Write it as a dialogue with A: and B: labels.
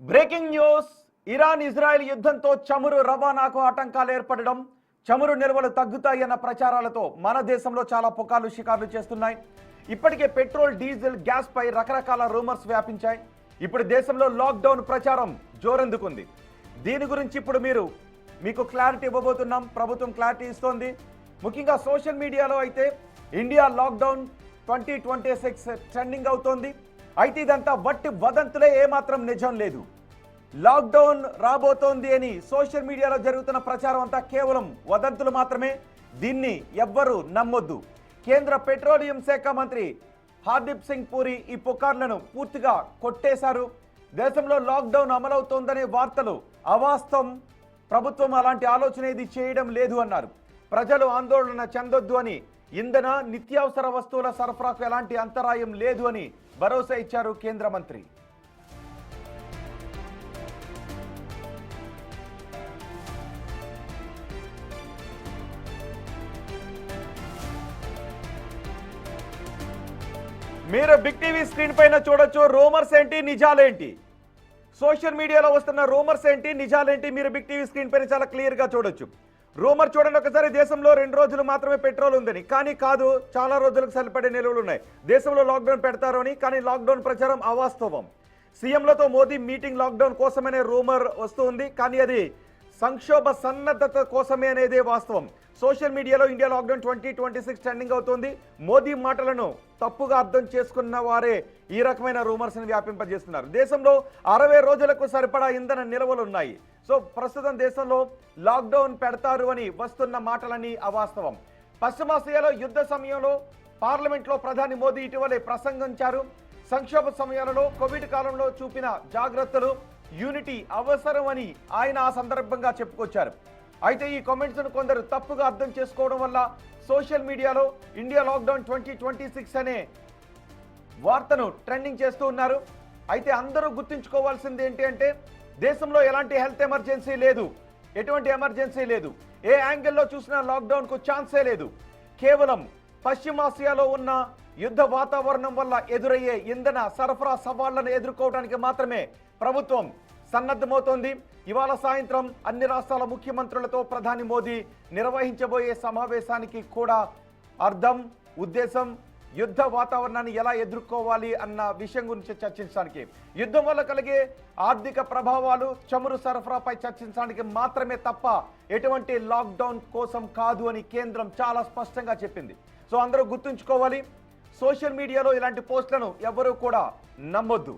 A: Breaking news. Iran Israel యుద్ధంతో చమురు రవాణాకు ఆటంకాలు ఏర్పడడం, చమురు నిల్వలు తగ్గుతాయన్న ప్రచారాలతో మన దేశంలో చాలా పుకార్లు షికార్లు చేస్తున్నాయి. ఇప్పటికే పెట్రోల్, డీజిల్, గ్యాస్ పై రకరకాల రూమర్స్ వ్యాపించాయి. ఇప్పుడు దేశంలో లాక్డౌన్ ప్రచారం జోరందుకుంది. దీని గురించి ఇప్పుడు మీకు క్లారిటీ ఇవ్వబోతున్నాం. ప్రభుత్వం క్లారిటీ ఇస్తోంది. ముఖ్యంగా సోషల్ మీడియాలో అయితే ఇండియా లాక్డౌన్ 2026 ట్రెండింగ్ అవుతోంది. అయితే ఇదంతా వట్టి వదంతులే, ఏమాత్రం నిజం లేదు. లాక్డౌన్ రాబోతోంది అని సోషల్ మీడియాలో జరుగుతున్న ప్రచారం అంతా కేవలం వదంతులు మాత్రమే. దీన్ని ఎవ్వరూ నమ్మొద్దు. కేంద్ర పెట్రోలియం శాఖ మంత్రి హర్దీప్ సింగ్ పూరి ఈ పుకార్లను పూర్తిగా కొట్టేశారు. దేశంలో లాక్డౌన్ అమలవుతోందనే వార్తలు అవాస్తవం. ప్రభుత్వం అలాంటి ఆలోచన ఇది చేయడం లేదు అన్నారు. ప్రజలు ఆందోళన చెందొద్దు అని, ఇంధన నిత్యావసర వస్తువుల సరఫరాకు ఎలాంటి అంతరాయం లేదు అని భరోసా ఇచ్చారు కేంద్ర మంత్రి. మీరు బిగ్ టీవీ స్క్రీన్ పైన చూడొచ్చు. రూమర్స్ ఏంటి, నిజాలేంటి, సోషల్ మీడియాలో వస్తున్న రూమర్స్ ఏంటి, నిజాలేంటి, మీరు బిగ్ టీవీ స్క్రీన్ పైన చాలా క్లియర్గా చూడొచ్చు. రూమర్ చూడండి ఒకసారి. దేశంలో 2 రోజులు మాత్రమే పెట్రోల్ ఉందని. కానీ కాదు, చాలా రోజులకు సరిపడే నిల్వలు ఉన్నాయి. దేశంలో లాక్డౌన్ పెడతారు అని. కానీ లాక్డౌన్ ప్రచారం అవాస్తవం. సీఎంలతో మోదీ మీటింగ్ లాక్డౌన్ కోసమనే రూమర్ వస్తుంది. కానీ అది సంక్షోభ సన్నద్ధత కోసమే అనేది వాస్తవం. సోషల్ మీడియాలో ఇండియా లాక్డౌన్ 2026 ట్రెండింగ్ అవుతోంది. మోదీ మాటలను తప్పుగా అర్థం చేసుకున్న వారే ఈ రకమైన రూమర్స్ని వ్యాపింపజేస్తున్నారు. దేశంలో 60 రోజులకు సరిపడా ఇంధన నిల్వలు ఉన్నాయి. సో ప్రస్తుతం దేశంలో లాక్డౌన్ పెడతారు అని వస్తున్న మాటలని అవాస్తవం. పశ్చిమాసియాలో యుద్ధ సమయంలో పార్లమెంట్లో ప్రధాని మోదీ ఇటీవలే ప్రసంగించారు. సంక్షోభ సమయాలలో కోవిడ్ కాలంలో చూపిన జాగ్రత్తలు, యూనిటీ అవసరం అని ఆయన ఆ సందర్భంగా చెప్పుకొచ్చారు. అయితే ఈ కామెంట్స్ను కొందరు తప్పుగా అర్థం చేసుకోవడం వల్ల సోషల్ మీడియాలో ఇండియా లాక్డౌన్ 2026 అనే వార్తను ట్రెండింగ్ చేస్తూ ఉన్నారు. అయితే అందరూ గుర్తుంచుకోవాల్సింది ఏంటి అంటే, దేశంలో ఎలాంటి హెల్త్ ఎమర్జెన్సీ లేదు, ఎటువంటి ఎమర్జెన్సీ లేదు. ఏ యాంగిల్లో చూసినా లాక్డౌన్కు ఛాన్సే లేదు. కేవలం పశ్చిమాసియాలో ఉన్న యుద్ధ వాతావరణం వల్ల ఎదురయ్యే ఇంధన సరఫరా సవాళ్లను ఎదుర్కోవడానికి మాత్రమే ప్రభుత్వం సన్నద్ధమవుతోంది. ఇవాళ సాయంత్రం అన్ని రాష్ట్రాల ముఖ్యమంత్రులతో ప్రధాని మోదీ నిర్వహించబోయే సమావేశానికి కూడా అర్థం, ఉద్దేశం యుద్ధ వాతావరణాన్ని ఎలా ఎదుర్కోవాలి అన్న విషయం గురించి చర్చించడానికి, యుద్ధం వల్ల కలిగే ఆర్థిక ప్రభావాలు, చమురు సరఫరాపై చర్చించడానికి మాత్రమే తప్ప ఎటువంటి లాక్డౌన్ కోసం కాదు అని కేంద్రం చాలా స్పష్టంగా చెప్పింది. సో అందరూ గుర్తుంచుకోవాలి. సోషల్ మీడియాలో ఇలాంటి పోస్టులను ఎవరూ కూడా నమ్మొద్దు.